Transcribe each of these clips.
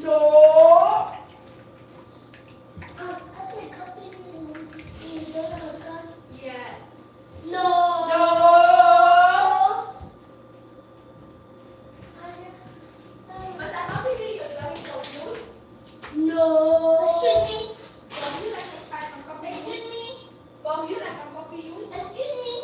No. Yeah. No. No. Mas I thought you were trying to no. Excuse me. For you like I can copy. Excuse me. For you like I can copy you. Excuse me.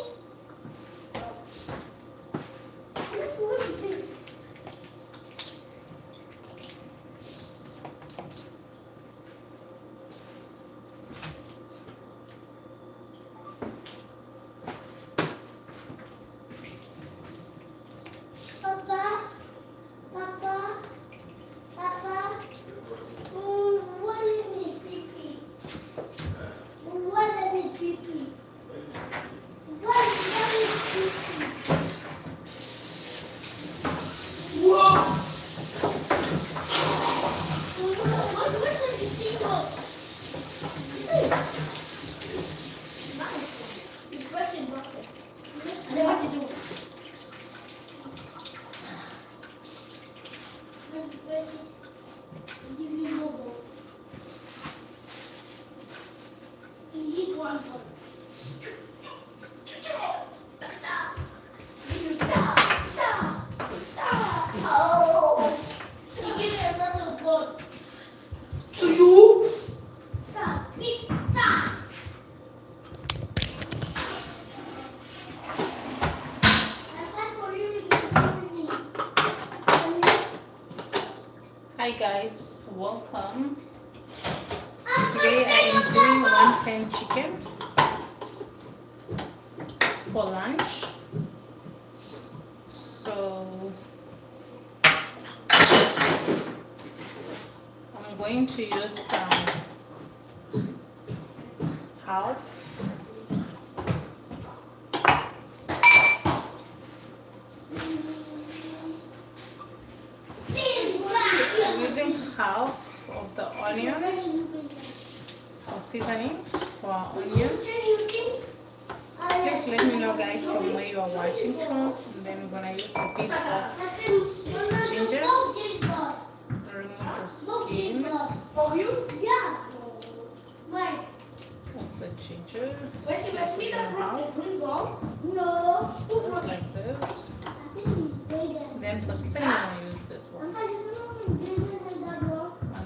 Hi guys, welcome. Today I am doing one pan chicken for lunch. So I'm going to use some half half of the onion for seasoning for our onion. Please let me know guys from where you are watching from. And then we're gonna use a bit of ginger. Remove the skin For you? Yeah. of the ginger. Where's me the green ball? Just like this. Then for seasoning I'm gonna use this one. One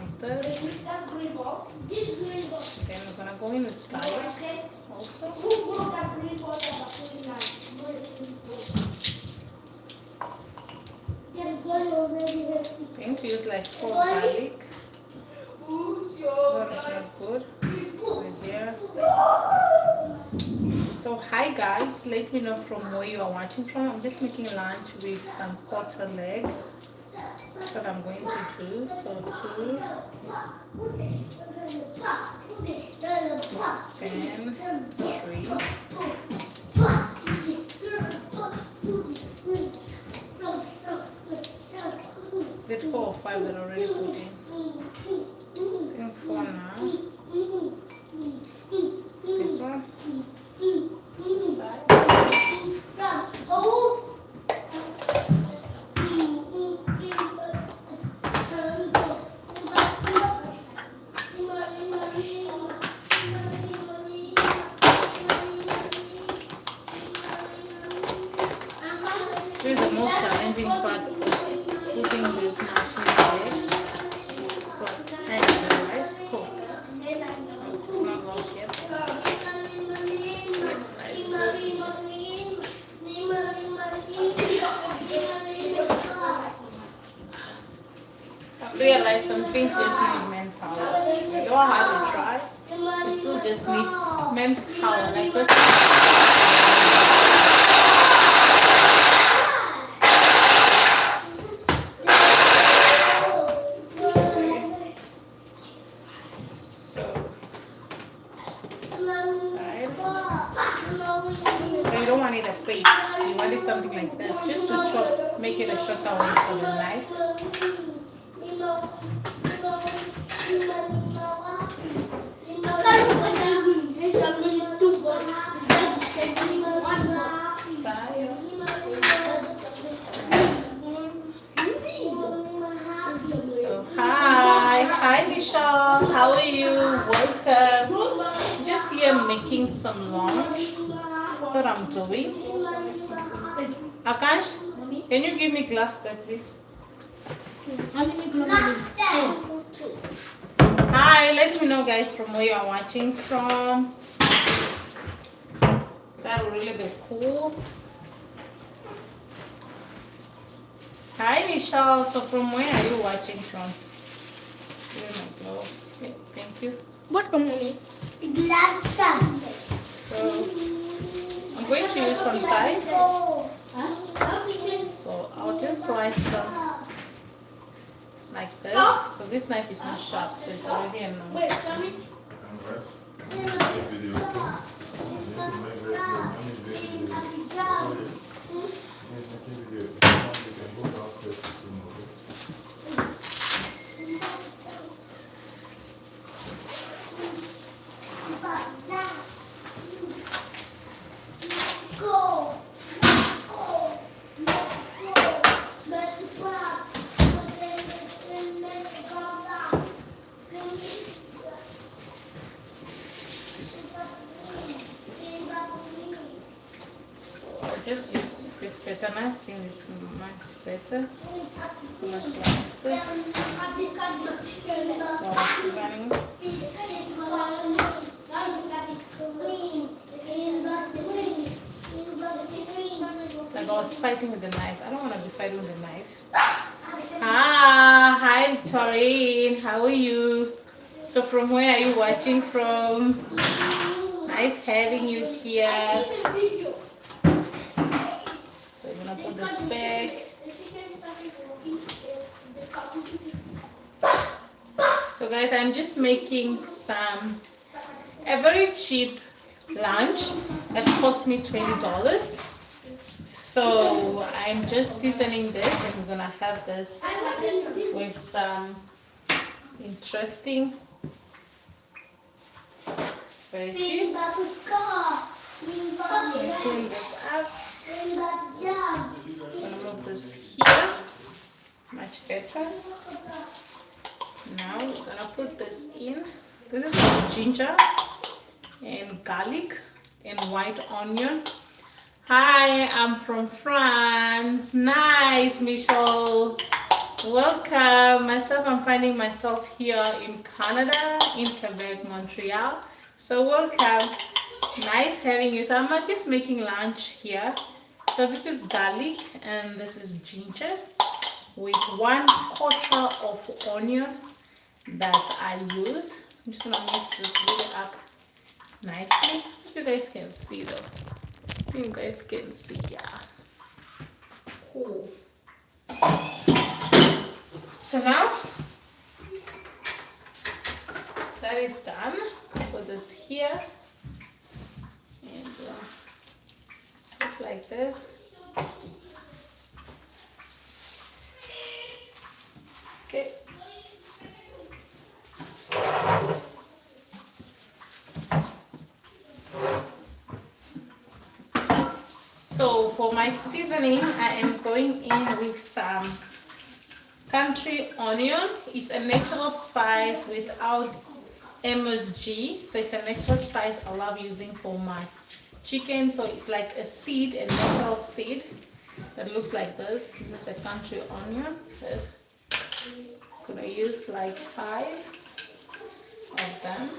of this. That green ball? This green ball. Then we're gonna go in with garlic also. Who brought that green ball that was really nice? Going to use like 4 garlic. Who's That is not good. Right here. So hi guys, let me know from where you are watching from. I'm just making lunch with some quarter leg. That's what I'm going to do. So 2, then 3. Did 4 or 5 that already put in. I think 4 now. This one. This side. This is the most challenging part of putting this machine there. So I realized, cool. It's not locked yet. Let's go. I realized some things just need manpower. You don't have to try. It still just needs manpower. Like this. You want it something like this, just to chop, make it a shorter way for the knife. Side. So hi. Hi Michelle, how are you? Welcome. Just here making some lunch. What I'm doing. Akash, can you give me gloves there, please? How many gloves? Two. Hi, let me know guys from where you are watching from. That would really be cool. Hi Michelle, so from where are you watching from? Here are my gloves. Okay, thank you. What company? So I'm going to use some thighs. So I'll just slice them like this. So this knife is not sharp, so it's already enough. Wait, tell me. Just use this better now. I think it's much better. I'm gonna slice this while seasoning. Like I was fighting with the knife. I don't want to be fighting with the knife. Hi Victorine, how are you? So from where are you watching from? Nice having you here. So I'm gonna put this back. So guys, I'm just making a very cheap lunch that cost me $20. So I'm just seasoning this, and we're gonna have this with some interesting veggies. Clean this up. I'm gonna move this here, much better. Now we're gonna put this in. This is some ginger and garlic and white onion. Hi, I'm from France. Nice, Michelle. Welcome. Myself, I'm finding myself here in Canada, in Quebec, Montreal. So welcome. Nice having you. So I'm just making lunch here. So this is garlic and this is ginger with 1/4 of onion that I use. I'm just gonna mix this really up nicely. If you guys can see though. You guys can see, yeah. Cool. So now that is done. Put this here and just like this. Okay. So for my seasoning, I am going in with some country onion. It's a natural spice without MSG. So it's a natural spice I love using for my chicken. So it's like a seed, a natural seed that looks like this. This is a country onion. This. I'm gonna use like 5 of them.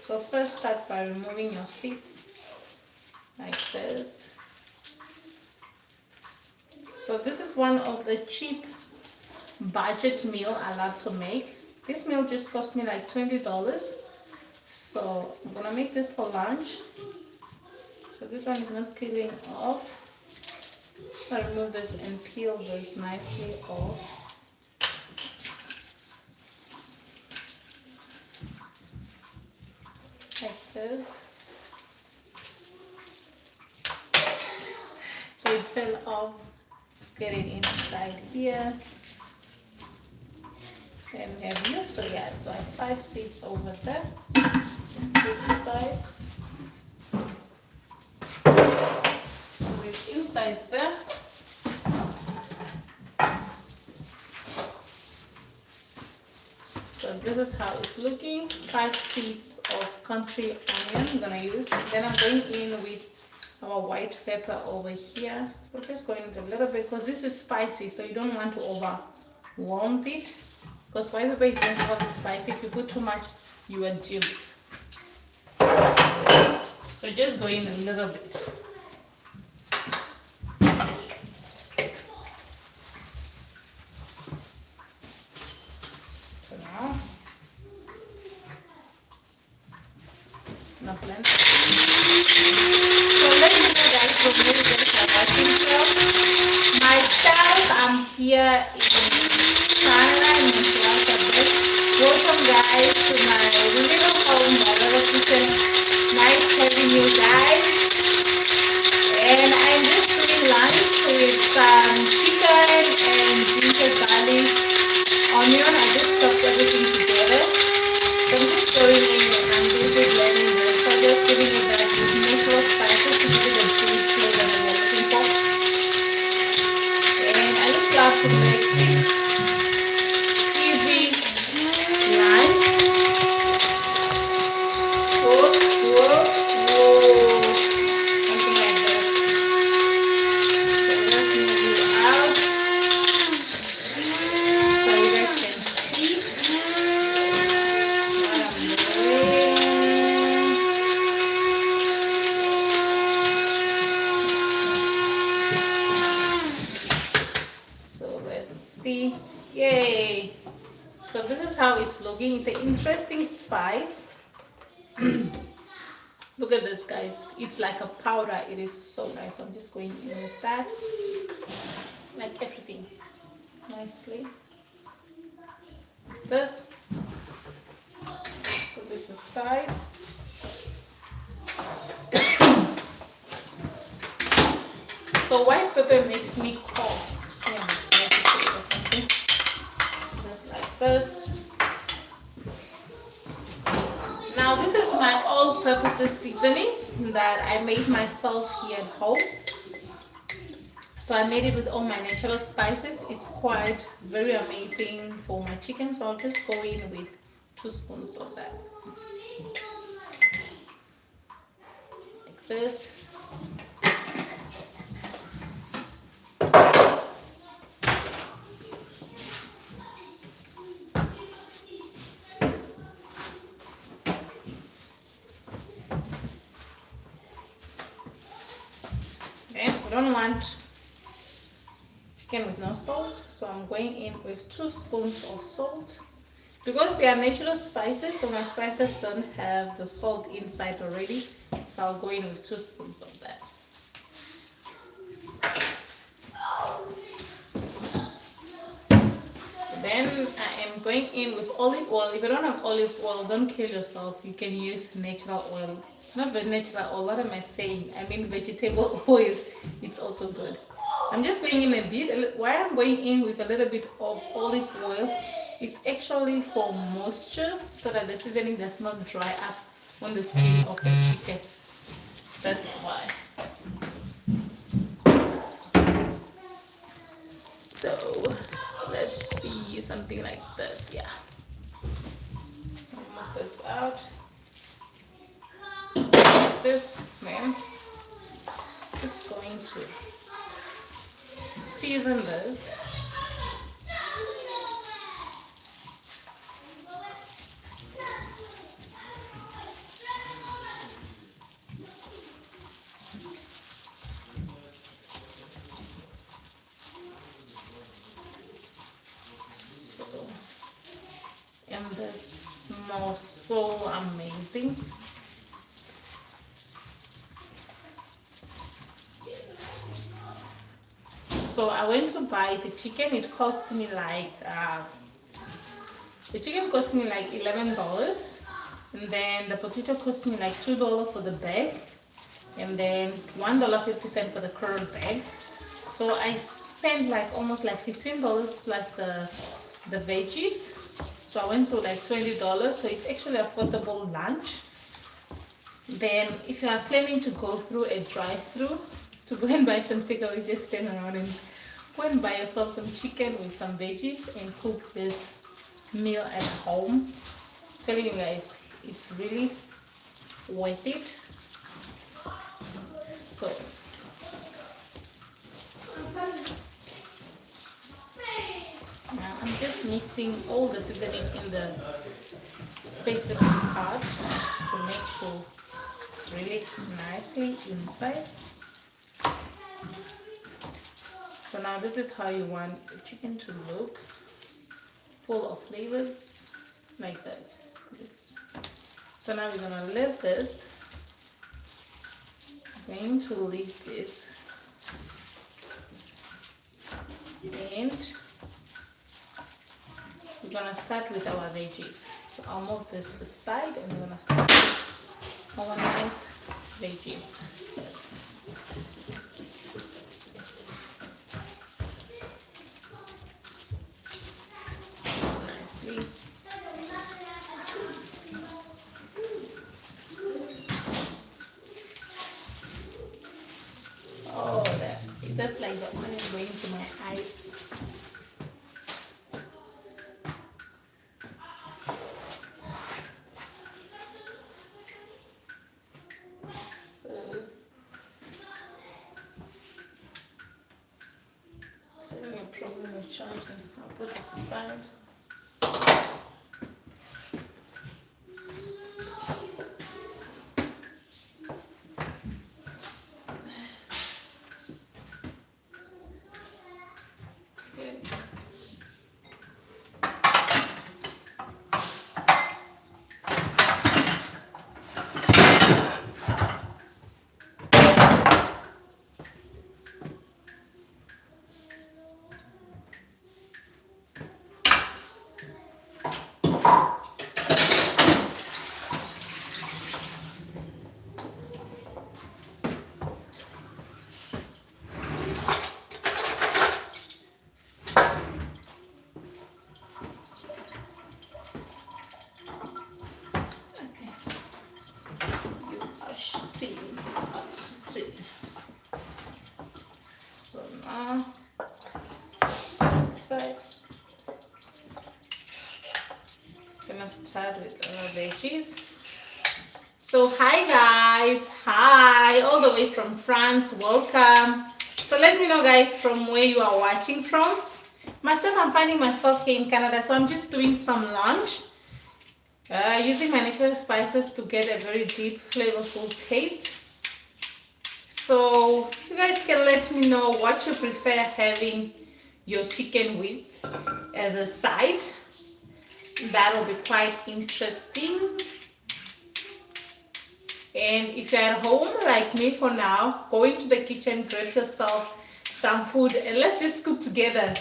So first start by removing your seeds like this. So this is one of the cheap budget meal I love to make. This meal just cost me like $20. So I'm gonna make this for lunch. So this one is not peeling off. I'll remove this and peel this nicely off. Like this. So it fell off. Let's get it inside here. And we have you. So yeah, so I have 5 seeds over there. This side. With inside there. So this is how it's looking. 5 seeds of country onion I'm gonna use. Then I'm going in with our white pepper over here. So just going with a little bit because this is spicy, so you don't want to overwhelm it. Because white pepper is naturally spicy. If you put too much, you will do it. So just go in a little bit. So now, now blend. So let me know guys from where you guys are watching from. Myself, I'm here in China in Njansan. Welcome guys to my little home, my little kitchen. Nice having you guys. And I'm just doing lunch with some chicken and ginger garlic onion. I just chopped everything together. So I'm just going in and I'm busy blending this. So just giving it that natural spices to give it a sweet flavor that we're looking for. And I just love to make it easy lunch. Something like this. So let's move you out so you guys can see what I'm doing. So let's see. Yay! So this is how it's looking. It's an interesting spice. Look at this guys, it's like a powder. It is so nice. So I'm just going in with that, like everything nicely. This, put this aside. So white pepper makes me cough. Yeah, like it or something. Just like this. Now this is my all-purposes seasoning that I made myself here at home. So I made it with all my natural spices. It's quite very amazing for my chicken. So I'll just go in with 2 spoons of that. Like this. I don't want chicken with no salt, so I'm going in with 2 spoons of salt. Because they are natural spices, so my spices don't have the salt inside already, so I'll go in with 2 spoons of that. So then I am going in with olive oil. If you don't have olive oil, don't kill yourself. You can use natural oil. Not very natural oil, what am I saying? I mean vegetable oil. It's also good. I'm just going in a bit. Why I'm going in with a little bit of olive oil, it's actually for moisture so that the seasoning does not dry up on the skin of the chicken. That's why. So let's see something like this. Yeah. I'll move this out. This man is going to season this. And this smells so amazing. So I went to buy the chicken. It cost me like the chicken cost me like $11, and then the potato cost me like $2 for the bag, and then $1.50 for the current bag. So I spent like almost like $15 plus the veggies. So I went to like $20. So it's actually affordable lunch. Then if you are planning to go through a drive-through to go and buy some takeaway, just stand around and go and buy yourself some chicken with some veggies and cook this meal at home. I'm telling you guys, it's really worth it. So now I'm just mixing all the seasoning in the Spieces pot to make sure it's really nicely inside. So now this is how you want your chicken to look, full of flavors like this. So now we're gonna leave this. I'm going to leave this, and we're gonna start with our veggies. So I'll move this aside, and we're gonna start with our nice veggies. Nicely. Oh, that's like the oil going to my eyes. Problem with charging. I'll put this aside. So now this side, gonna start with our veggies. So hi guys, hi all the way from France, welcome. So let me know guys from where you are watching from. Myself, I'm finding myself here in Canada, so I'm just doing some lunch. Using my natural spices to get a very deep, flavorful taste. So you guys can let me know what you prefer having your chicken with as a side. That'll be quite interesting. And if you're at home like me for now, go into the kitchen, grab yourself some food, and let's just cook together.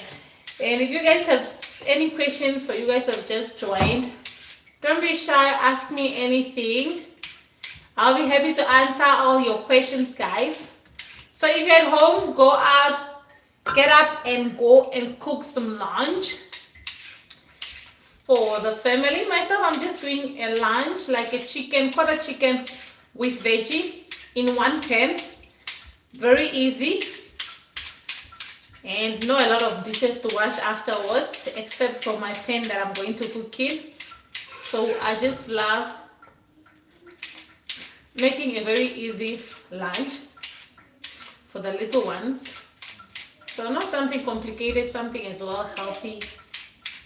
And if you guys have any questions for you guys who have just joined, don't be shy, ask me anything. I'll be happy to answer all your questions, guys. So if you're at home, go out, get up and go and cook some lunch for the family. Myself, I'm just doing a lunch, like a chicken, quarter chicken with veggie in one pan. Very easy. And not a lot of dishes to wash afterwards, except for my pan that I'm going to cook in. So I just love making a very easy lunch for the little ones. So not something complicated, something as well healthy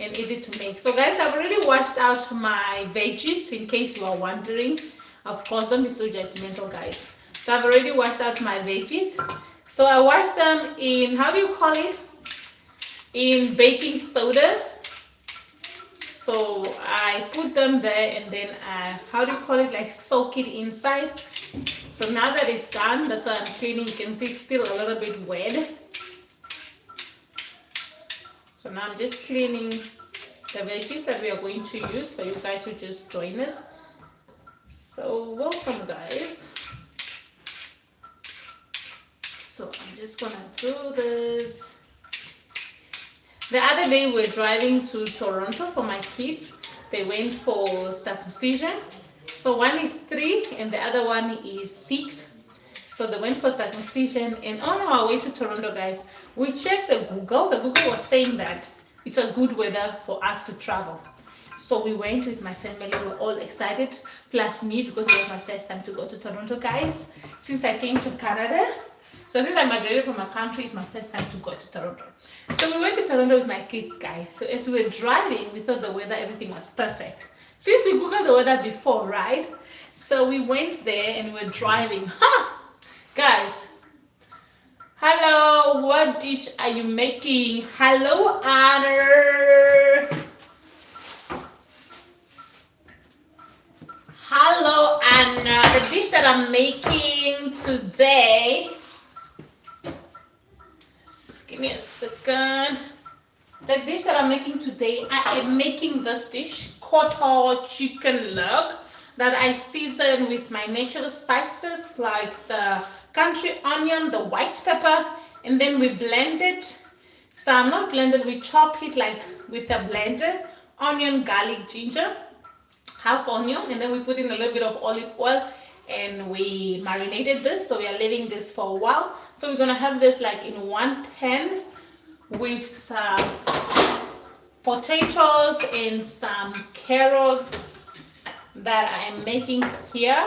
and easy to make. So guys, I've already washed out my veggies in case you are wondering. Of course, don't be so judgmental, guys. So I've already washed out my veggies. So I washed them in, how do you call it? In baking soda. So I put them there and then how do you call it, like soak it inside. So now that it's done, that's why I'm cleaning. You can see it's still a little bit wet. So now I'm just cleaning the veggies that we are going to use for you guys who just join us. So welcome guys. So I'm just gonna do this. The other day we were driving to Toronto for my kids. They went for circumcision. So one is 3 and the other one is 6. So they went for circumcision, and on our way to Toronto, guys, we checked the Google. The Google was saying that it's a good weather for us to travel. So we went with my family. We were all excited, plus me, because it was my first time to go to Toronto, guys, since I came to Canada. So since I migrated from my country, it's my first time to go to Toronto. So we went to Toronto with my kids, guys. So as we were driving, we thought the weather, everything was perfect. Since we Googled the weather before, right? So we went there and we were driving. Guys, hello, what dish are you making? Hello, Anna. Hello, Anna. The dish that I'm making today, just give me a second. The dish that I'm making today, I am making this dish, quarter chicken leg, that I season with my natural spices like the country onion, the white pepper, and then we blend it. Some not blended, we chop it like with a blender, onion, garlic, ginger, half onion, and then we put in a little bit of olive oil and we marinated this. So we are leaving this for a while. So we're gonna have this like in one pan with some potatoes and some carrots that I am making here.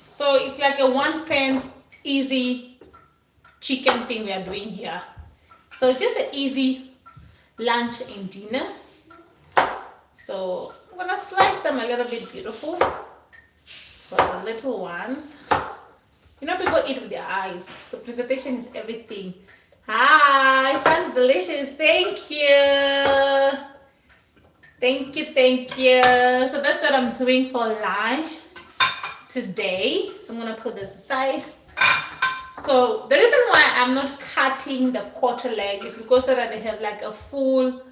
So it's like a one pan easy chicken thing we are doing here. So just an easy lunch and dinner. So I'm gonna slice them a little bit beautiful for the little ones. You know, people eat with their eyes, so presentation is everything. Hi, sounds delicious. Thank you. Thank you, thank you. So that's what I'm doing for lunch today. So I'm gonna put this aside. So the reason why I'm not cutting the quarter leg is because so that they have like a full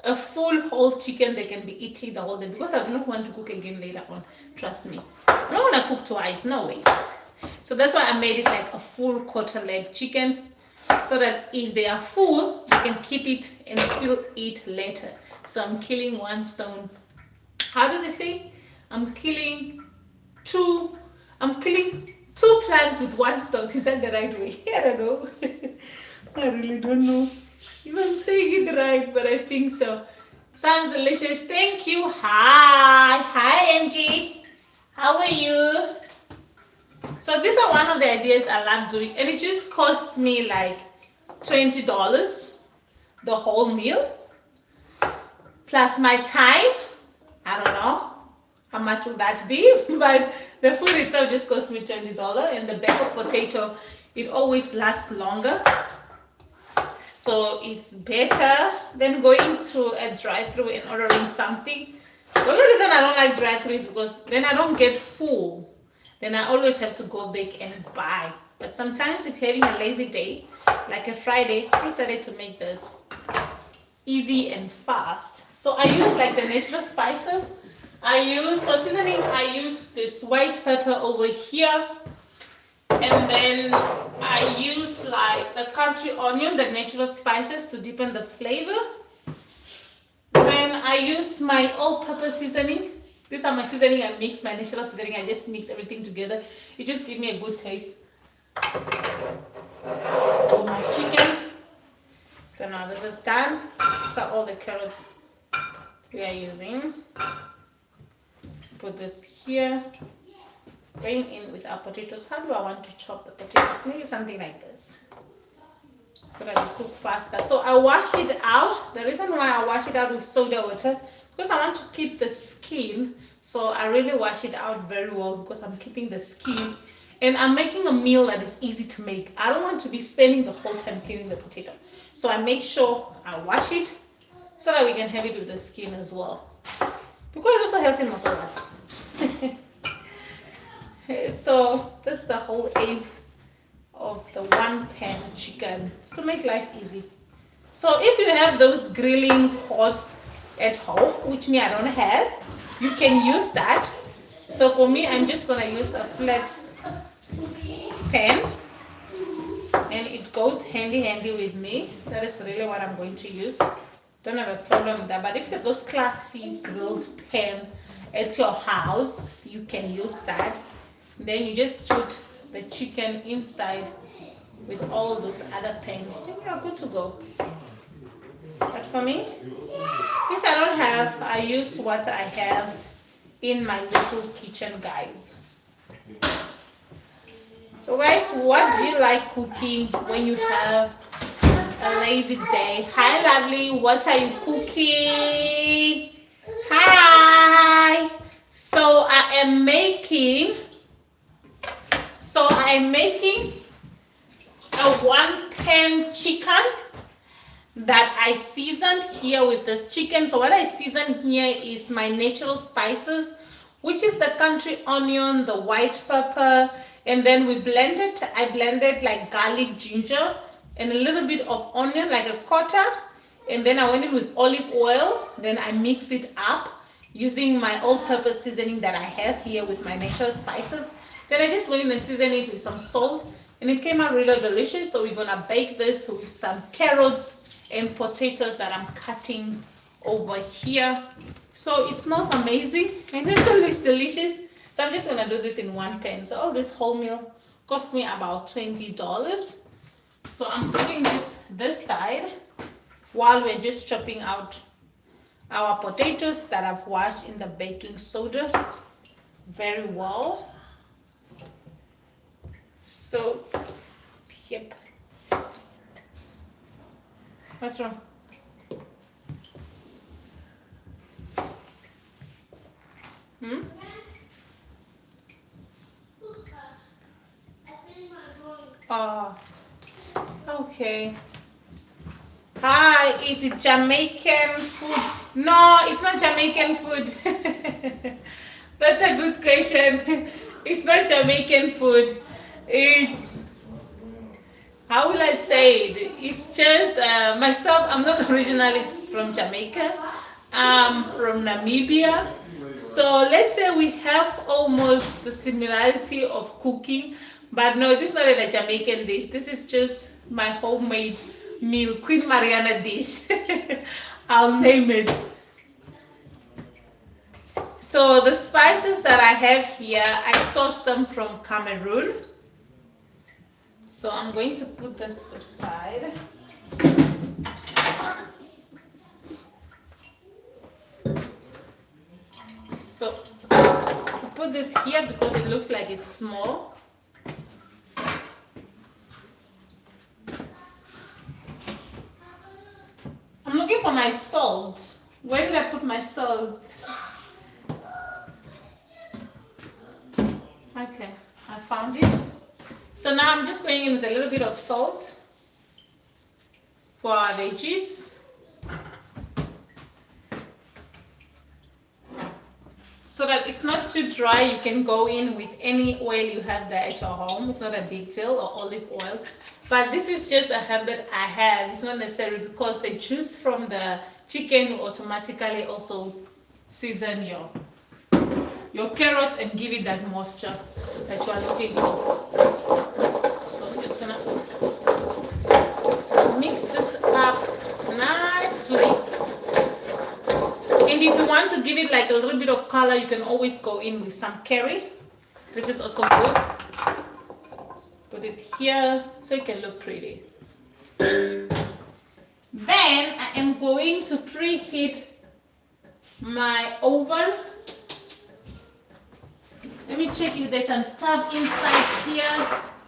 whole chicken they can be eating the whole day, because I do not want to cook again later on. Trust me. I'm not gonna cook twice, no way. So that's why I made it like a full quarter leg chicken, so that if they are full, they can keep it and still eat later. So I'm killing one stone. How do they say? I'm killing two plants with one stone. Is that the right way? I don't know. I really don't know if I'm saying it right, but I think so. Sounds delicious. Thank you. Hi, Angie. How are you? So these are one of the ideas I love doing, and it just costs me like $20 the whole meal, plus my time. I don't know how much will that be, but the food itself just cost me $20, and the bag of potato, it always lasts longer. So it's better than going to a drive-thru and ordering something. The only reason I don't like drive-thru is because then I don't get full. Then I always have to go back and buy. But sometimes if you're having a lazy day, like a Friday, I decided to make this easy and fast. So I use like the natural spices. For seasoning, I use this white pepper over here. And then I use like the country onion, the natural spices to deepen the flavor. Then I use my all-purpose seasoning. These are my seasoning. I mix my natural seasoning. I just mix everything together. It just gives me a good taste. For my chicken. So now this is done. So all the carrots we are using. Put this here. Going in with our potatoes. How do I want to chop the potatoes? Maybe something like this, so that it cook faster. So I wash it out. The reason why I wash it out with soda water, because I want to keep the skin. So I really wash it out very well, because I'm keeping the skin. And I'm making a meal that is easy to make. I don't want to be spending the whole time cleaning the potato. So I make sure I wash it so that we can have it with the skin as well. Because it's also healthy muscle fat. So that's the whole aim of the one pan chicken. It's to make life easy. So if you have those grilling pots at home, which me I don't have, you can use that. So for me, I'm just gonna use a flat pan, and it goes handy with me. That is really what I'm going to use. Don't have a problem with that. But if you have those classy grilled pan at your house, you can use that. Then you just put the chicken inside with all those other pans. Then you are good to go. But for me. Since I don't have, I use what I have in my little kitchen, guys. So guys, what do you like cooking when you have a lazy day? Hi lovely, what are you cooking? Hi. So I'm making a 1-pan chicken that I seasoned here with this chicken. So what I seasoned here is my natural spices, which is the country onion, the white pepper, and then I blended like garlic, ginger, and a little bit of onion, like a quarter, and then I went in with olive oil. Then I mix it up using my all-purpose seasoning that I have here with my natural spices. Then I just went in and seasoned it with some salt, and it came out really delicious. So we're gonna bake this with some carrots and potatoes that I'm cutting over here. So it smells amazing and it looks delicious. So I'm just gonna do this in 1 pan. So all this whole meal cost me about $20. So I'm putting this side while we're just chopping out our potatoes that I've washed in the baking soda very well. So, yep. What's wrong? Oh, okay. Hi, is it Jamaican food? No, it's not Jamaican food. That's a good question. It's not Jamaican food. It's, how will I say it? It's just myself, I'm not originally from Jamaica. I'm from Namibia. So let's say we have almost the similarity of cooking, but no, this is not a Jamaican dish. This is just my homemade meal, QueenMariana dish. I'll name it. So the spices that I have here, I sourced them from Cameroon. So I'm going to put this aside. So I put this here because it looks like it's small. I'm looking for my salt. Where did I put my salt? Okay, I found it. So now I'm just going in with a little bit of salt for our veggies. So that it's not too dry, you can go in with any oil you have there at your home. It's not a big deal, or olive oil. But this is just a habit I have. It's not necessary because the juice from the chicken will automatically also season your carrots and give it that moisture that you are looking for. So I'm just gonna mix this up nicely. And if you want to give it like a little bit of color, you can always go in with some curry. This is also good. Put it here so it can look pretty. Then I am going to preheat my oven. Let me check if there's some stuff inside here.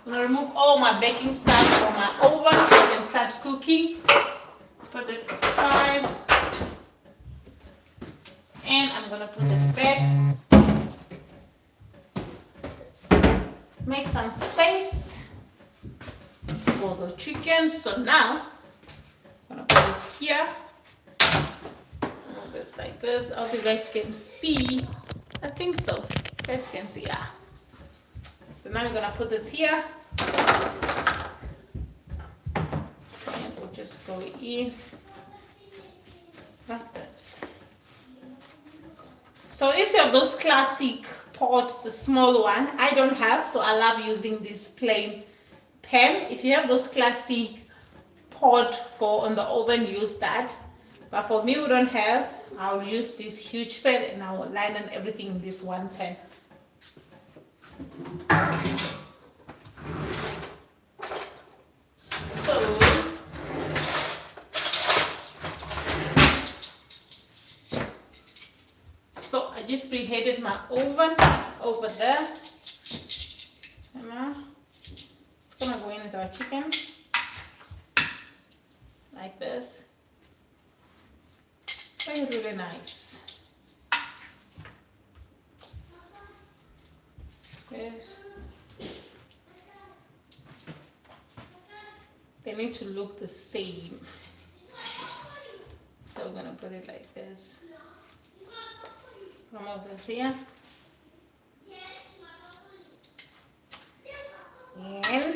I'm gonna remove all my baking stuff from my oven so I can start cooking. Put this aside. And I'm gonna put this back. Make some space for the chicken. So now I'm gonna put this here. Move this like this. I hope you guys can see. I think so. You guys can see. Yeah. So now I'm gonna put this here. And we'll just go in like this. So if you have those classic pots, the small one, I don't have, so I love using this plain pan. If you have those classic pot for on the oven, use that. But for me, we don't have, I'll use this huge pan and I'll line on everything in this one pan. So just preheated my oven over there. And now it's gonna go in with our chicken like this. Very really nice. Yes. They need to look the same. So we're gonna put it like this. Come over this here. And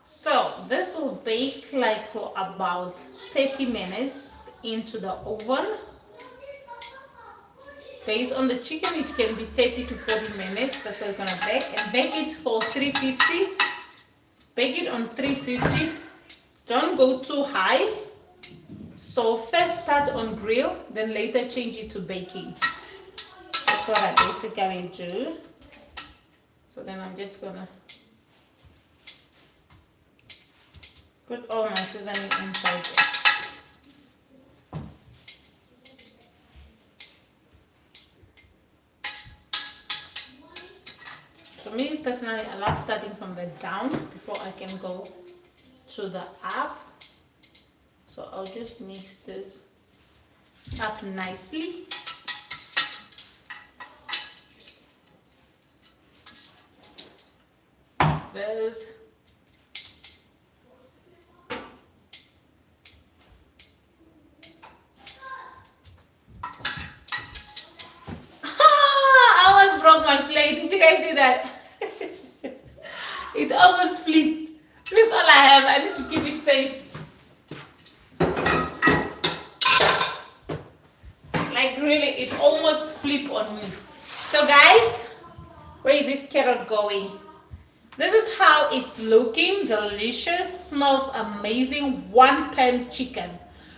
so this will bake like for about 30 minutes into the oven. Based on the chicken, it can be 30 to 40 minutes. That's what we're gonna bake. And bake it for 350. Bake it on 350. Don't go too high. So first start on grill, then later change it to baking. That's what I basically do. So then I'm just gonna put all my seasoning inside there. For me personally, I love starting from the down before I can go to the up. So I'll just mix this up nicely. This. I almost broke my plate. Did you guys see that? It almost flipped. This is all I have. I need to keep it safe. Like really, it almost flipped on me. So guys, where is this carrot going? This is how it's looking. Delicious, smells amazing. 1 pan chicken.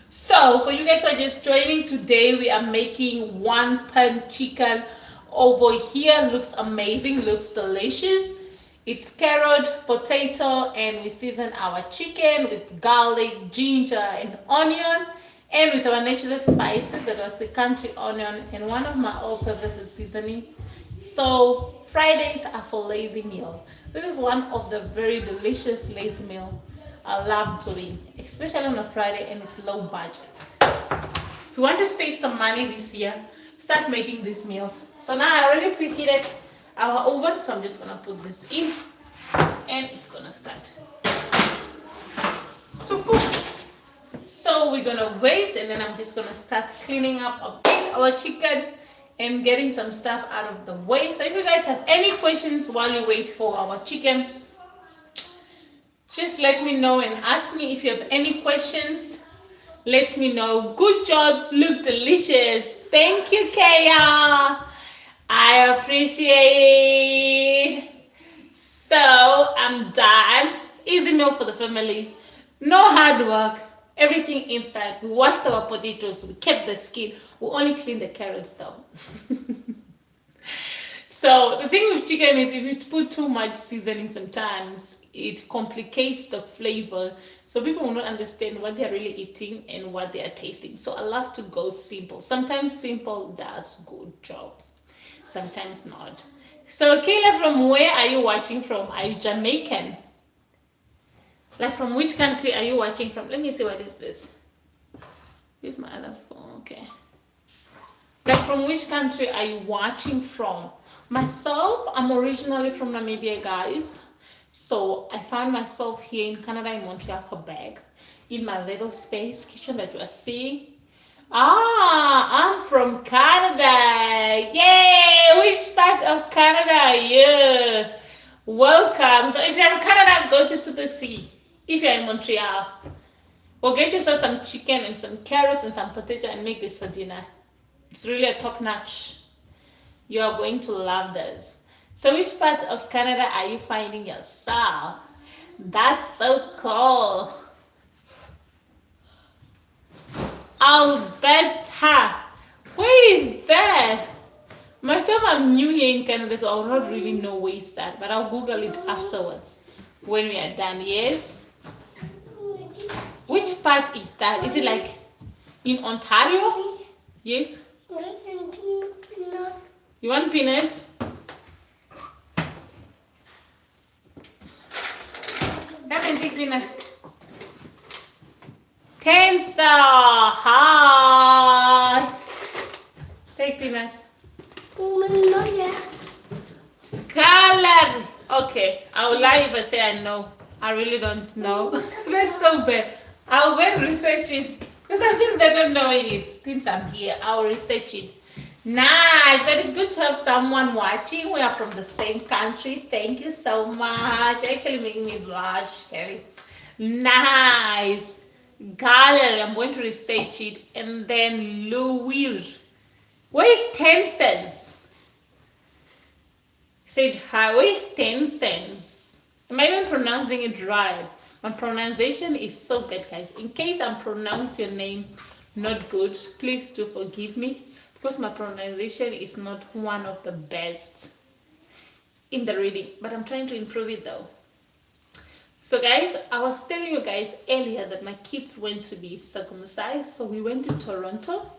So for you guys who are just joining today, we are making 1 pan chicken over here. Looks amazing, looks delicious. It's carrot, potato, and we season our chicken with garlic, ginger, and onion, and with our natural spices. That was the country onion and one of my all-purpose seasoning. So Fridays are for lazy meal. This is one of the very delicious lazy meal I love doing, especially on a Friday, and it's low budget. If you want to save some money this year, start making these meals. So now I already preheated our oven, so I'm just gonna put this in, and it's gonna start to cook. So we're gonna wait, and then I'm just gonna start cleaning up our chicken and getting some stuff out of the way. So if you guys have any questions while you wait for our chicken, just let me know and ask me. If you have any questions, let me know. Good jobs, look delicious. Thank you, Kaya. I appreciate it. So I'm done. Easy meal for the family. No hard work. Everything inside. We washed our potatoes. We kept the skin. We only clean the carrots down. So the thing with chicken is if you put too much seasoning, sometimes it complicates the flavor. So people will not understand what they're really eating and what they are tasting. So I love to go simple. Sometimes simple does good job. Sometimes not. So Kayla, from where are you watching from? Are you Jamaican? Like from which country are you watching from? Let me see, what is this? Here's my other phone. Okay. Like from which country are you watching from? Myself, I'm originally from Namibia, guys. So I found myself here in Canada, in Montreal, Quebec, in my little space kitchen that you are seeing. I'm from Canada. Yay! Which part of Canada are you? Welcome. So if you're in Canada, go to Super C. If you're in Montreal, well, get yourself some chicken and some carrots and some potato and make this for dinner. It's really a top notch. You are going to love this. So which part of Canada are you finding yourself? That's so cool. Alberta. Where is that? Myself, I'm new here in Canada, so I will not really know where is that, but I'll Google it afterwards when we are done. Yes? Which part is that? Is it like In Ontario? Yes. You want peanuts? Come and take peanut. Tensa, hi. Take peanuts. Color. Okay, I will lie if I say I know. I really don't know. That's so bad. I'll go and research it because I feel they don't know what it is. Since I'm here, I'll research it. Nice. That is good to have someone watching. We are from the same country. Thank you so much. Actually making me blush, Kelly. Nice. Gallery. I'm going to research it. And then Louis. Where is 10 cents? Said hi. Where is 10 cents? Am I even pronouncing it right? My pronunciation is so bad, guys. In case I'm pronouncing your name not good, please do forgive me because my pronunciation is not one of the best in the reading, but I'm trying to improve it though. So guys, I was telling you guys earlier that my kids went to be circumcised. So we went to Toronto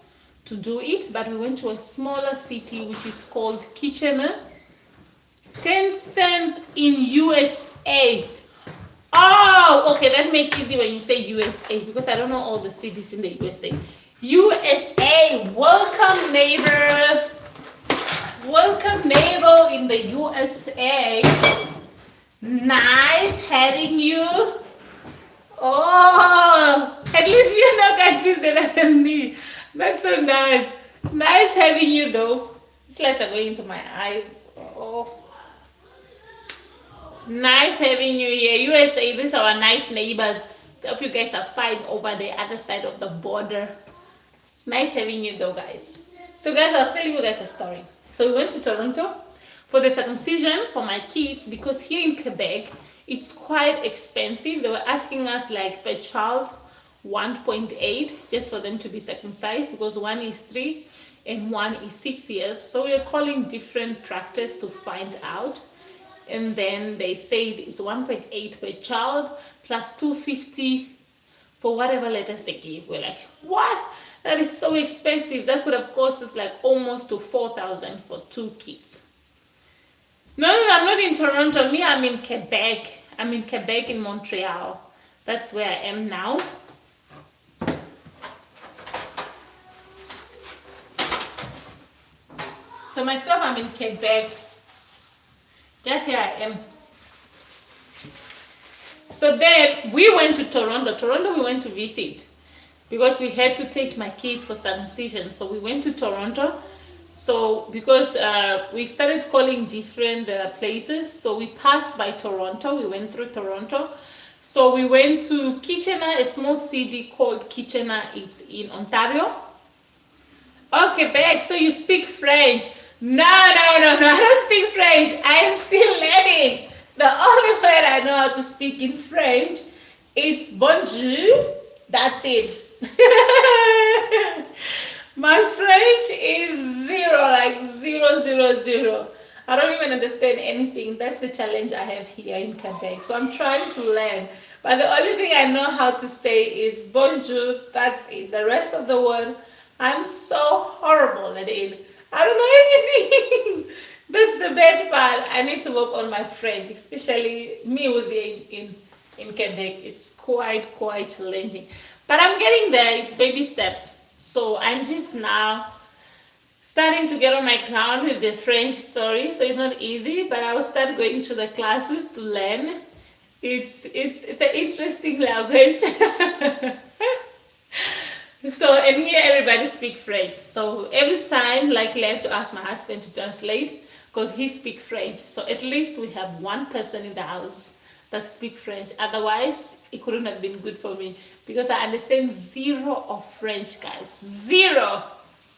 to do it, but we went to a smaller city which is called Kitchener. 10 cents in USA. Oh, okay, that makes it easy when you say USA because I don't know all the cities in the USA. USA, welcome neighbor. Welcome neighbor in the USA. Nice having you. Oh, at least you know countries that I don't need. That's so nice. Nice having you though. These lights are going into my eyes. Oh. Nice having you here. USA, these are our nice neighbors. Hope you guys are fine over the other side of the border. Nice having you though, guys. So guys, I was telling you guys a story. So we went to Toronto for the circumcision for my kids because here in Quebec, it's quite expensive. They were asking us like per child 1.8 just for them to be circumcised because one is 3 and one is 6 years. So we are calling different practice to find out. And then they said it's 1.8 per child plus 250 for whatever letters they gave. We're like, what? That is so expensive. That could have cost us like almost to 4,000 for 2 kids. No, I'm not in Toronto. Me, I'm in Quebec. I'm in Quebec in Montreal. That's where I am now. So myself, I'm in Quebec. Yeah, here I am. So then we went to Toronto. Toronto we went to visit because we had to take my kids for circumcision. So we went to Toronto. So because we started calling different places. So we passed by Toronto. We went through Toronto. So we went to Kitchener, a small city called Kitchener. It's in Ontario. Okay, Quebec. So you speak French. No, I don't speak French. I am still learning. The only word I know how to speak in French is bonjour. That's it. My French is 0, like 0. I don't even understand anything. That's the challenge I have here in Quebec. So I'm trying to learn. But the only thing I know how to say is bonjour. That's it. The rest of the word, I'm so horrible at it. I don't know anything. That's the bad part. I need to work on my French, especially me who's here in Quebec. It's quite challenging. But I'm getting there. It's baby steps. So I'm just now starting to get on my ground with the French story. So it's not easy, but I will start going to the classes to learn. It's an interesting language. So, and here everybody speaks French. So every time, like, I have to ask my husband to translate because he speaks French. So at least we have one person in the house that speaks French. Otherwise, it couldn't have been good for me because I understand 0 of French, guys. 0.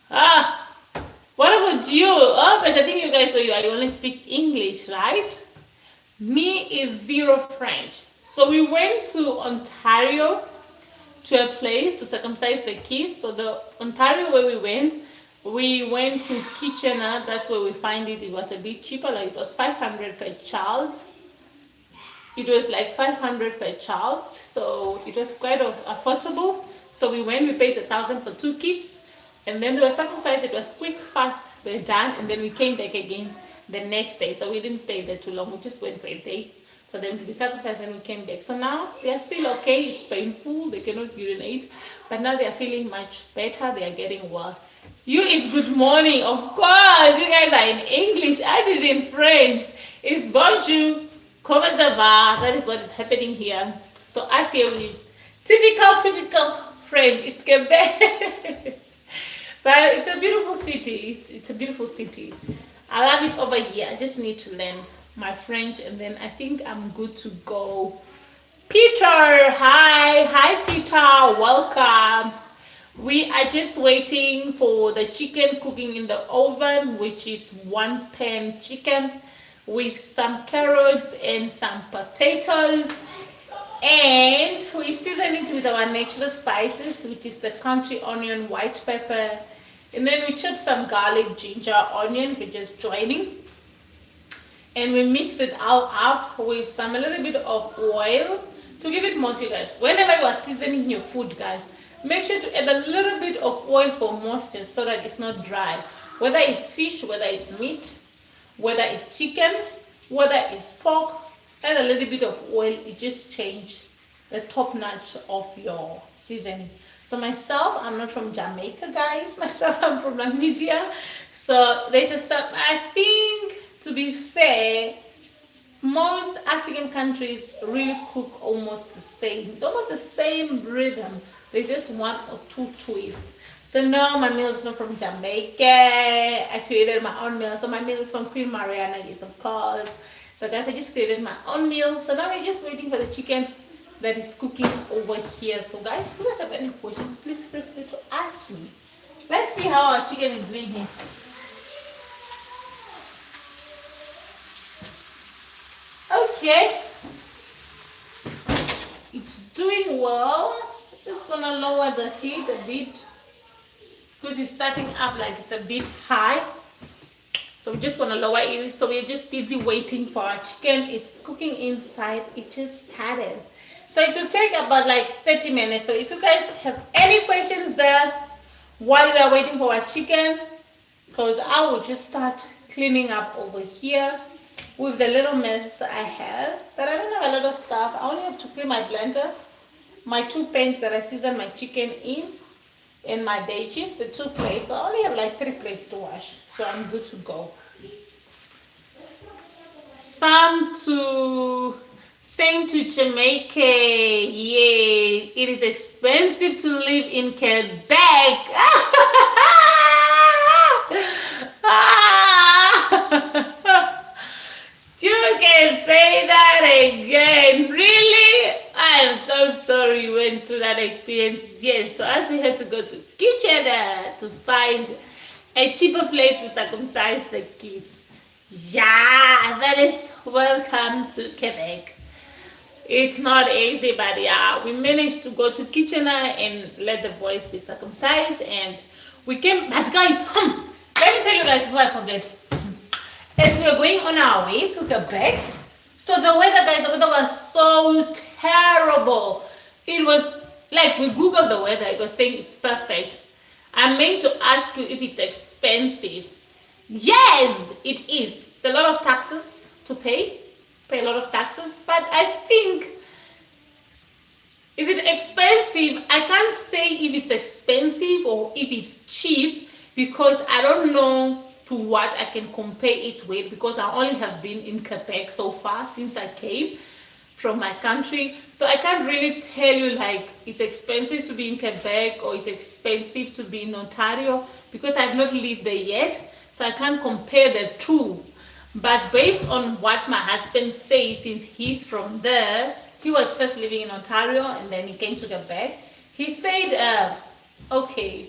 What about you? Oh, but I think you guys, you only speak English, right? Me is 0 French. So we went to Ontario to a place to circumcise the kids. So the Ontario where we went to Kitchener. That's where we find it. It was a bit cheaper. Like it was 500 per child. It was like 500 per child. So it was quite affordable. So we went, we paid 1,000 for 2 kids, and then they were circumcised. It was quick, fast, they're done, and then we came back again the next day. So we didn't stay there too long. We just went for a day for them to be circumcised, and we came back. So now they are still okay. It's painful. They cannot urinate, but now they are feeling much better. They are getting well. You is good morning, of course. You guys are in English. Us is in French. It's bonjour, comment ça va? That is what is happening here. So us here we typical French. It's Quebec. But it's a beautiful city. It's a beautiful city. I love it over here. I just need to learn my French, and then I think I'm good to go. Peter, hi Peter, welcome. We are just waiting for the chicken cooking in the oven, which is 1 pan chicken with some carrots and some potatoes, and we season it with our natural spices, which is the country onion, white pepper, and then we chop some garlic, ginger, onion if you're just joining, and we mix it all up with a little bit of oil to give it moisture, guys. Whenever you are seasoning your food, guys, make sure to add a little bit of oil for moisture so that it's not dry. Whether it's fish, whether it's meat, whether it's chicken, whether it's pork, add a little bit of oil. It just changes the top notch of your seasoning. So myself, I'm not from Jamaica, guys. Myself, I'm from Namibia. So there's I think, to be fair, most African countries really cook almost the same. It's almost the same rhythm. There's just 1 or 2 twists. So no, my meal is not from Jamaica. I created my own meal. So my meal is from QueenMariana, yes, of course. So guys, I just created my own meal. So now we're just waiting for the chicken that is cooking over here. So guys, if you guys have any questions, please feel free to ask me. Let's see how our chicken is doing here. Okay. It's doing well. Just gonna lower the heat a bit because it's starting up like it's a bit high. So we're just gonna lower it. So we're just busy waiting for our chicken. It's cooking inside. It just started. So it will take about like 30 minutes. So if you guys have any questions there while we are waiting for our chicken, because I will just start cleaning up over here with the little mess I have. But I don't have a lot of stuff. I only have to clean my blender, my 2 pans that I season my chicken in, and my veggies, the 2 plates. So I only have like 3 plates to wash, so I'm good to go. Same to Jamaica. Yeah, it is expensive to live in Quebec. You can say that again. Really? I am so sorry you went through that experience. Yes, so as we had to go to kitchen to find a cheaper place to circumcise the kids. Yeah, that is welcome to Quebec. It's not easy, but yeah, we managed to go to Kitchener and let the boys be circumcised, and we came. But guys, let me tell you guys before I forget. As we were going on our way to Quebec, so the weather, guys, the weather was so terrible. It was like we googled the weather. It was saying it's perfect. I meant to ask you if it's expensive. Yes, it is. It's a lot of taxes to pay a lot of taxes, but I think, is it expensive? I can't say if it's expensive or if it's cheap, because I don't know to what I can compare it with, because I only have been in Quebec so far since I came from my country. So I can't really tell you like it's expensive to be in Quebec or it's expensive to be in Ontario, because I've not lived there yet. So I can't compare the two. But based on what my husband says, since he's from there, he was first living in Ontario and then he came to Quebec. He said, okay,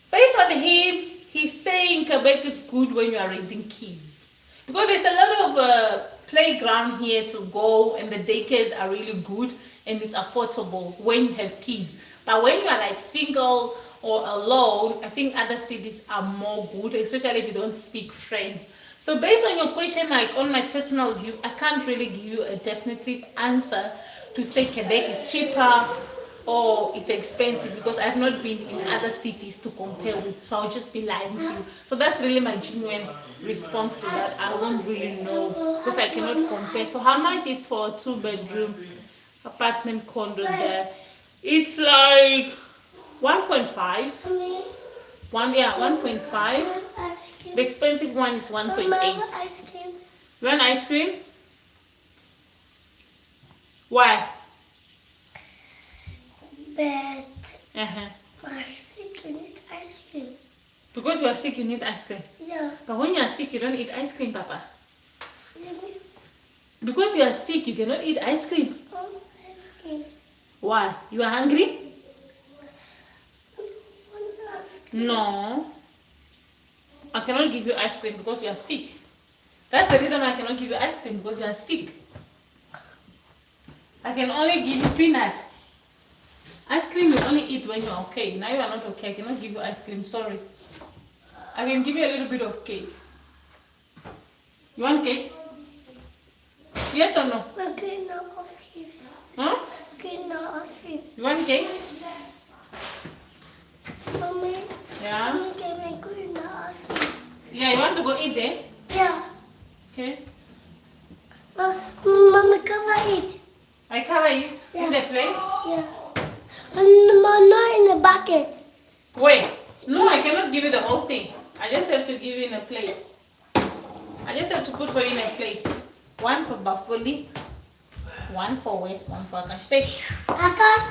based on him, he's saying Quebec is good when you are raising kids. Because there's a lot of playground here to go, and the daycares are really good and it's affordable when you have kids. But when you are like single or alone, I think other cities are more good, especially if you don't speak French. So based on your question, like on my personal view, I can't really give you a definitive answer to say Quebec is cheaper oh, it's expensive because I've not been in other cities to compare with, so I'll just be lying to you. So that's really my genuine response to that. I won't really know because I cannot compare. So how much is for a 2-bedroom apartment condo there? It's like 1.5. 1.5. The expensive one is 1.8. You want ice cream? Why? But Uh-huh. I'm sick, you need ice cream. Because you are sick, you need ice cream. Yeah. But when you are sick, you don't eat ice cream, Papa. Really? Because you are sick, you cannot eat ice cream. Ice cream. Why? You are hungry? No. I cannot give you ice cream because you are sick. That's the reason I cannot give you ice cream, because you are sick. I can only give you peanut. Ice cream you only eat when you are okay. Now you are not okay. I cannot give you ice cream. Sorry. I can give you a little bit of cake. You want cake? Yes or no? Okay, no office. Huh? Okay, no office. You want cake? Mommy. Yeah. Mommy, can I go in the office? Yeah, you want to go eat there? Yeah. Okay. Mommy, cover it. I cover you in the plate? Yeah. Not in the bucket. Wait. No, I cannot give you the whole thing. I just have to give you in a plate. I just have to put for you in a plate. One for Buffalo, one for West, one for Akash. Take. Akash.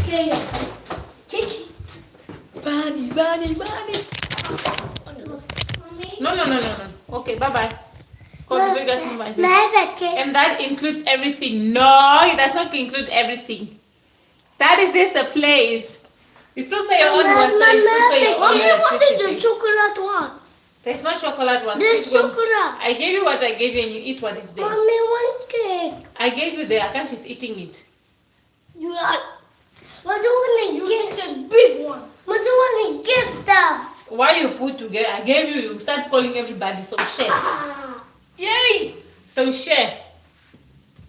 Okay. Chichi. Bunny. Mommy. No. Okay, bye-bye. And that includes everything. No, it does not include everything. That is just the place. You still pay your own water, you still pay your own electricity. What is the chocolate one? There's no chocolate one. There's chocolate. I gave you what I gave you and you eat what is there. Mommy, one cake. I gave you the Akash is eating it. You are. What do you want to get? The big one. What do you want to get that? Why you put together? I gave you, you start calling everybody, so share. Yay! So share.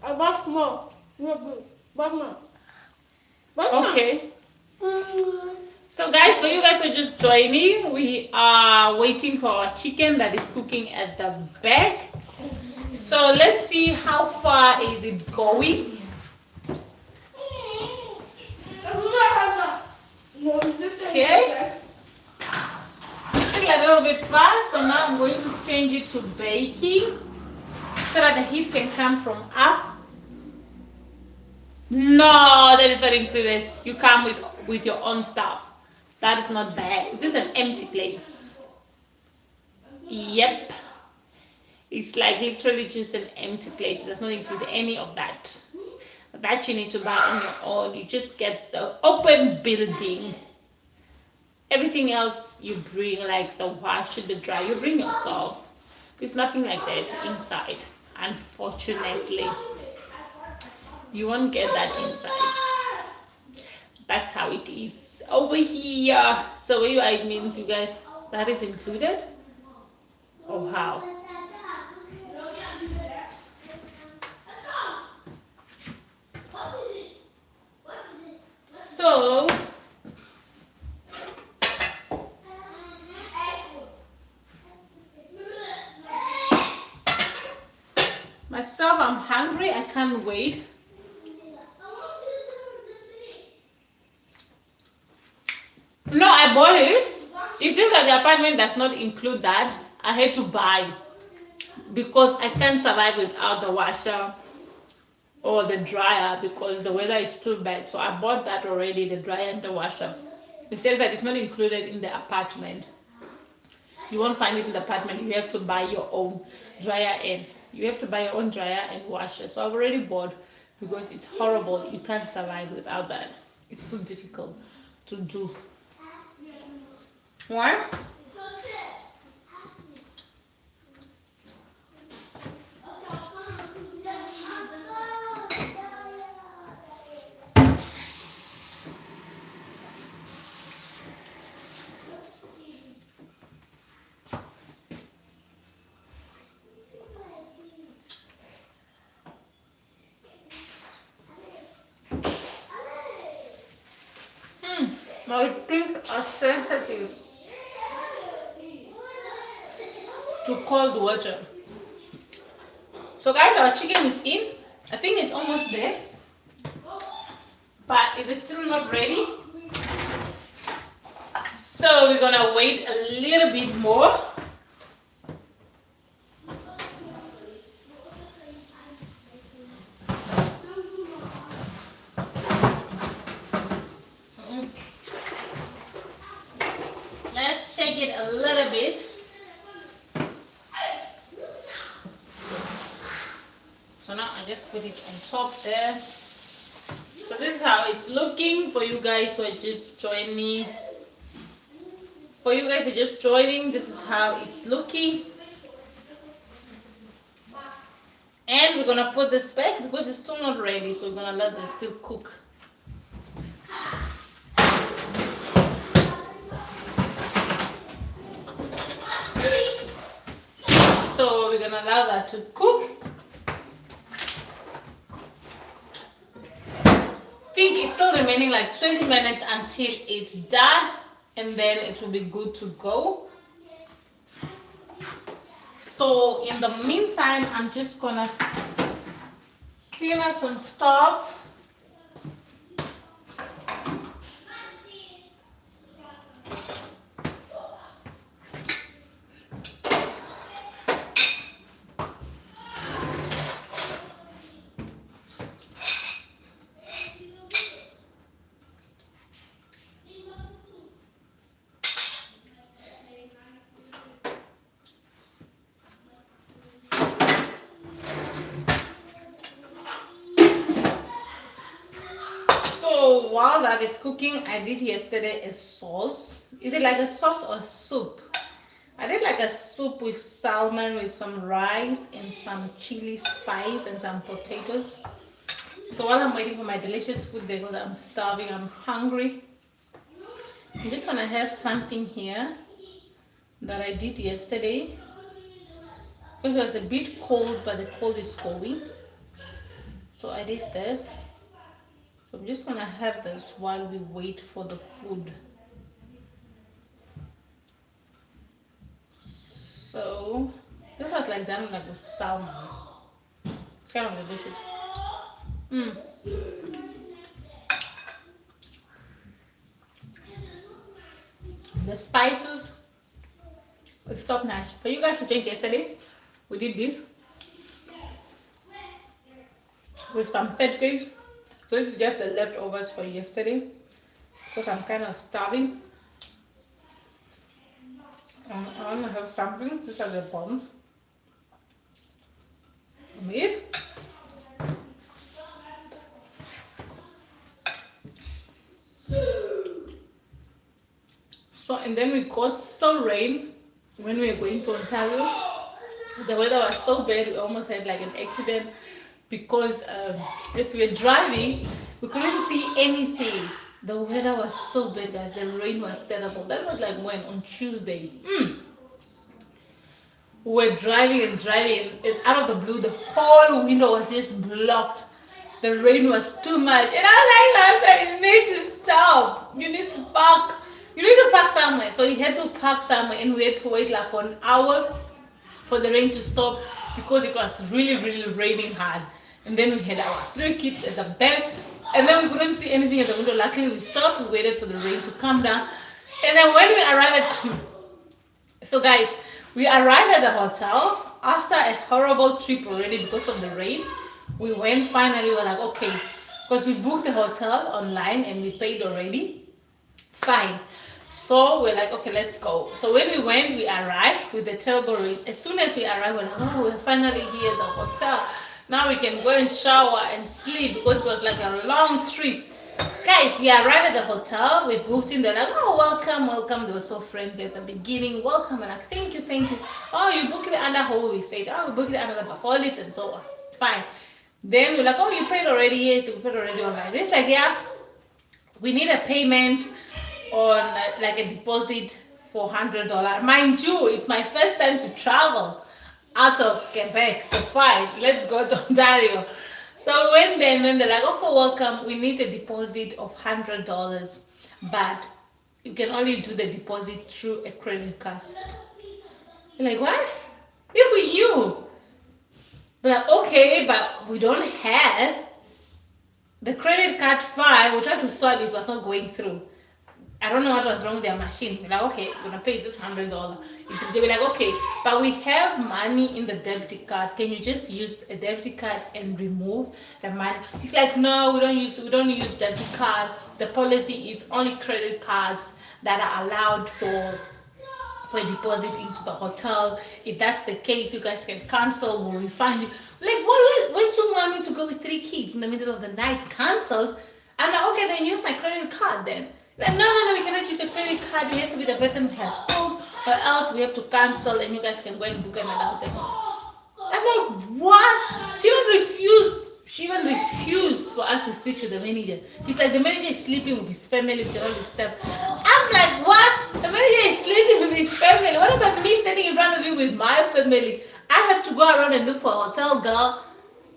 I bought more. Okay. So guys, for you guys who are just joining, we are waiting for our chicken that is cooking at the back. So let's see how far is it going. Okay. Still a little bit fast, so now I'm going to change it to baking so that the heat can come from up. No, that is not included. You come with your own stuff. That is not bad. Is this an empty place? Yep. It's like literally just an empty place. It does not include any of that. That you need to buy on your own. You just get the open building. Everything else you bring, like the wash, the dry, you bring yourself. There's nothing like that inside, unfortunately. You won't get that inside. That's how it is over here. So where you are, it means you guys, that is included? Or how? So myself, I'm hungry, I can't wait. No, I bought it. It's just that the apartment does not include that. I had to buy because I can't survive without the washer or the dryer because the weather is too bad. So I bought that already, the dryer and the washer. It says that it's not included in the apartment. You won't find it in the apartment. You have to buy your own dryer and you have to buy your own dryer and washer. So I've already bought because it's horrible. You can't survive without that. It's too difficult to do. Why? My teeth are sensitive to cold water. So guys, our chicken is in. I think it's almost there, but it is still not ready. So we're gonna wait a little bit more. Let's shake it a little bit. So now I just put it on top there. So this is how it's looking for you guys who are just joining. For you guys who are just joining, this is how it's looking. And we're gonna put this back because it's still not ready, so we're gonna let this still cook. So we're gonna allow that to cook. I think it's still remaining like 20 minutes until it's done, and then it will be good to go. So in the meantime, I'm just gonna clean up some stuff. So while that is cooking, I did yesterday a sauce. Is it like a sauce or soup? I did like a soup with salmon, with some rice and some chili spice and some potatoes. So while I'm waiting for my delicious food there, because I'm starving, I'm hungry, I'm just gonna have something here that I did yesterday. Because it was a bit cold, but the cold is going. So I did this. So I'm just gonna have this while we wait for the food. So this was like done like with salmon. It's kind of delicious. The spices, it's top notch. For you guys who drank yesterday, we did this with some fat cakes. So it's just the leftovers for yesterday because I'm kind of starving. I want to have something. These are the buns. Meat. So and then we got so rain when we were going to Ontario. The weather was so bad, we almost had like an accident because as we were driving, we couldn't see anything. The weather was so bad, guys. The rain was terrible. That was like when? On Tuesday. We were driving and out of the blue, the whole window was just blocked. The rain was too much. And I was like, you need to stop. You need to park. You need to park somewhere. So we had to park somewhere and we had to wait like for an hour for the rain to stop because it was really, really raining hard. And then we had our 3 kids at the back. And then we couldn't see anything at the window. Luckily we stopped. We waited for the rain to come down. And then when we arrived at... So guys, we arrived at the hotel after a horrible trip already because of the rain. We went finally. We were like, okay. Because we booked the hotel online and we paid already. Fine. So we're like, okay, let's go. So when we went, we arrived with the terrible rain. As soon as we arrived, we're like, oh, we're finally here at the hotel. Now we can go and shower and sleep because it was like a long trip. Guys, we arrived at the hotel. We booked in. They're like, oh, welcome, welcome. They were so friendly at the beginning. Welcome. And like, thank you, thank you. Oh, you booked it under who? We said, oh, we booked it under the Bafolis and so on. Fine. Then we're like, oh, you paid already? Yes, you paid already online. It's like, yeah, we need a payment on like a deposit for $100. Mind you, it's my first time to travel out of Quebec, so fine, let's go to Ontario. So when they're like, okay, welcome, we need a deposit of $100, but you can only do the deposit through a credit card. You're like, what? If we knew. But like, okay, but we don't have the credit card file. We tried to swipe, it was not going through. I don't know what was wrong with their machine. We're like, okay, we're gonna pay this $100. They were like, okay, but we have money in the debit card. Can you just use a debit card and remove the money? She's like, no, we don't use debit card. The policy is only credit cards that are allowed for a deposit into the hotel. If that's the case, you guys can cancel, we'll refund you. Like, what you want me to go with 3 kids in the middle of the night? Cancel? I'm like, okay, then use my credit card then. Like, no, we cannot use a credit card. It has to be the person who has home, or else we have to cancel and you guys can go and book another hotel. I'm like, what? She even refused for us to speak to the manager. She's like, the manager is sleeping with his family, with all this stuff. I'm like, what? The manager is sleeping with his family. What about me standing in front of you with my family? I have to go around and look for a hotel, girl.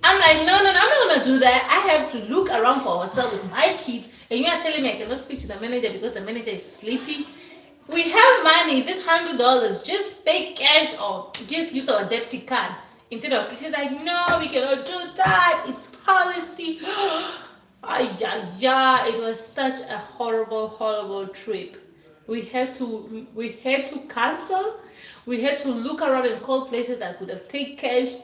I'm like, no, I'm not gonna do that. I have to look around for a hotel with my kids, and you are telling me I cannot speak to the manager because the manager is sleeping. We have money. It's just $100. Just pay cash or just use our debit card instead of. She's like, no, we cannot do that. It's policy. It was such a horrible trip. We had to cancel. We had to look around and call places that could have taken cash.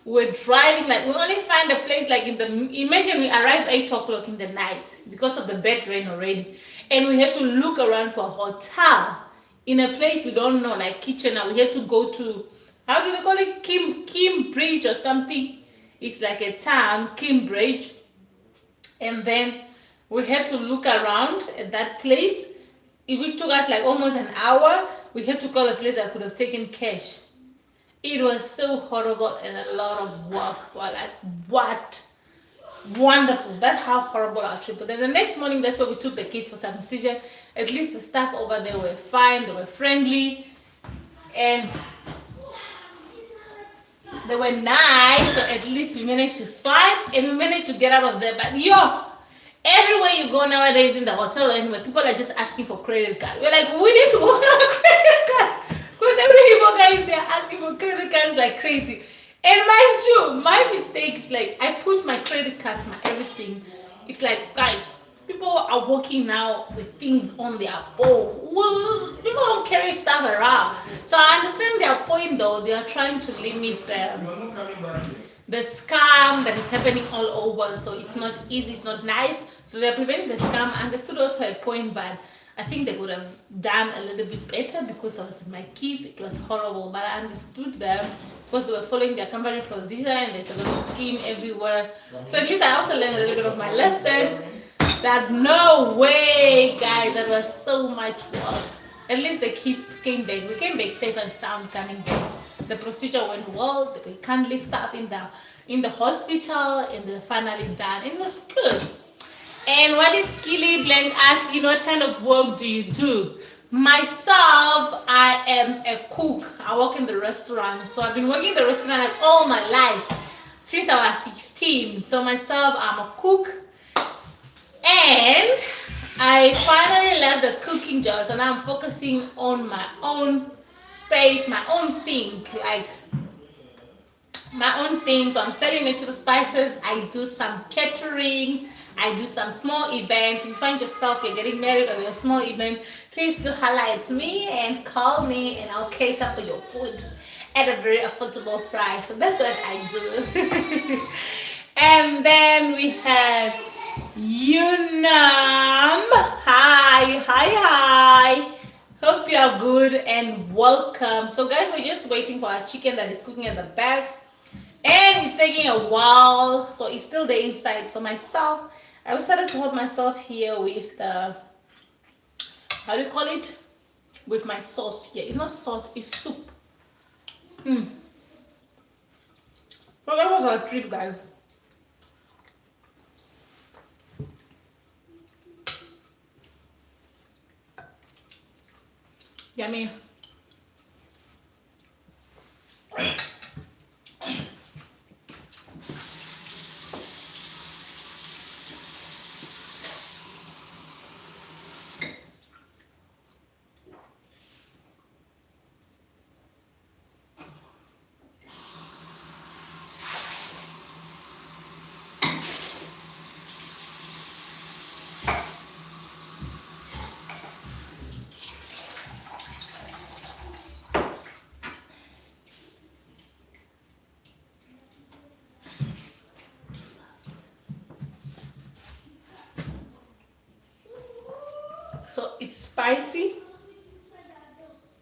We're driving, like, we only find a place, like, imagine we arrived 8 o'clock in the night because of the bad rain already, and we had to look around for a hotel in a place we don't know, like Kitchener. We had to go to, how do they call it, Kim Bridge or something. It's like a town, Kim Bridge, and then we had to look around at that place. It took us like almost an hour. We had to call a place that could have taken cash. It was so horrible and a lot of work. We're like, what? Wonderful. That's how horrible our trip. But then the next morning, that's where we took the kids for circumcision. At least the staff over there were fine. They were friendly. And they were nice. So at least we managed to swipe and we managed to get out of there. But everywhere you go nowadays in the hotel or anywhere, people are just asking for credit card. We're like, we need to go on our credit cards. Because every people guys, they're asking for credit cards like crazy. And mind you, my mistake is like, I put my credit cards, my everything. It's like, guys, people are walking now with things on their phone. Well, people don't carry stuff around. So I understand their point though. They are trying to limit the scam that is happening all over. So it's not easy, it's not nice. So they're preventing the scam. I understood also a point, but I think they would have done a little bit better because I was with my kids. It was horrible, but I understood them because they were following their company procedure and there's a little scheme everywhere. So at least I also learned a little bit of my lesson that no way, guys, that was so much work. At least the kids came back. We came back safe and sound coming back. The procedure went well. They kindly staff in the hospital and they're finally done. It was good. And what is Kili Blank asking, what kind of work do you do? Myself, I am a cook. I work in the restaurant. So I've been working in the restaurant like all my life, since I was 16. So myself, I'm a cook. And I finally left the cooking job. So now I'm focusing on my own space, my own thing. Like my own thing. So I'm selling natural spices. I do some caterings. I do some small events. If you find yourself, you're getting married or you're a small event, please do holla at me and call me and I'll cater for your food at a very affordable price. So that's what I do. And then we have Yunam. Hi. Hope you are good and welcome. So guys, we're just waiting for our chicken that is cooking at the back. And it's taking a while. So it's still the inside. So myself, I decided to help myself here with the, how do you call it? With my sauce here. It's not sauce, it's soup. So that was our trip, guys. Yummy. So it's spicy,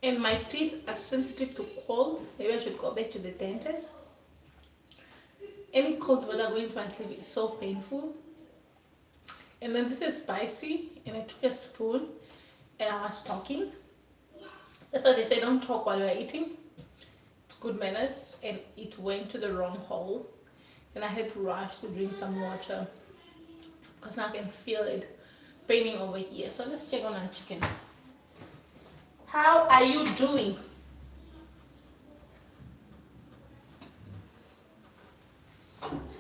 and my teeth are sensitive to cold. Maybe I should go back to the dentist. Any cold weather going to my teeth is so painful. And then this is spicy, and I took a spoon and I was talking. That's why they say don't talk while you're eating. It's good manners, and it went to the wrong hole. And I had to rush to drink some water because now I can feel it paining over here. So let's check on our chicken. How are you doing?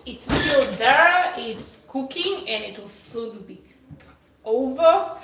It's still there, it's cooking, and it will soon be over.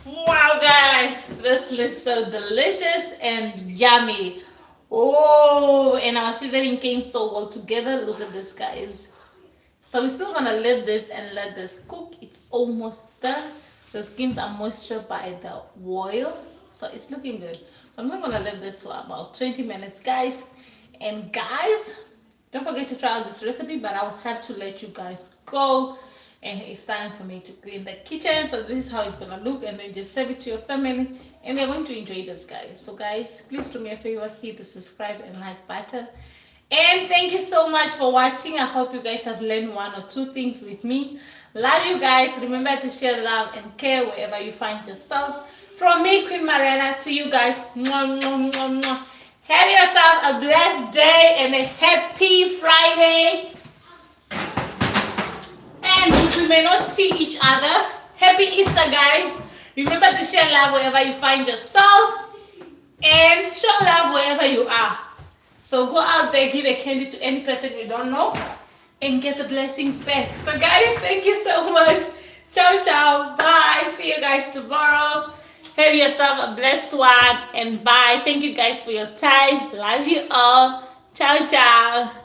Wow, guys, this looks so delicious and yummy. Oh, and our seasoning came so well together. Look at this, guys. So we're still gonna leave this and let this cook. It's almost done. The skins are moisturized by the oil, so it's looking good. I'm just gonna leave this for about 20 minutes, guys. And guys, don't forget to try out this recipe, but I'll have to let you guys go. And it's time for me to clean the kitchen. So this is how it's gonna look, and then just serve it to your family, and they're going to enjoy this, guys. So guys, please do me a favor, hit the subscribe and like button. And thank you so much for watching. I hope you guys have learned one or two things with me. Love you guys. Remember to share love and care wherever you find yourself. From me, QueenMariana, to you guys. Mwah, mwah, mwah, mwah. Have yourself a blessed day and a happy Friday. And if we may not see each other, happy Easter, guys. Remember to share love wherever you find yourself and show love wherever you are. So go out there, give a candy to any person you don't know and get the blessings back. So guys, thank you so much. Ciao, ciao. Bye. See you guys tomorrow. Have yourself a blessed one and bye. Thank you guys for your time. Love you all. Ciao, ciao.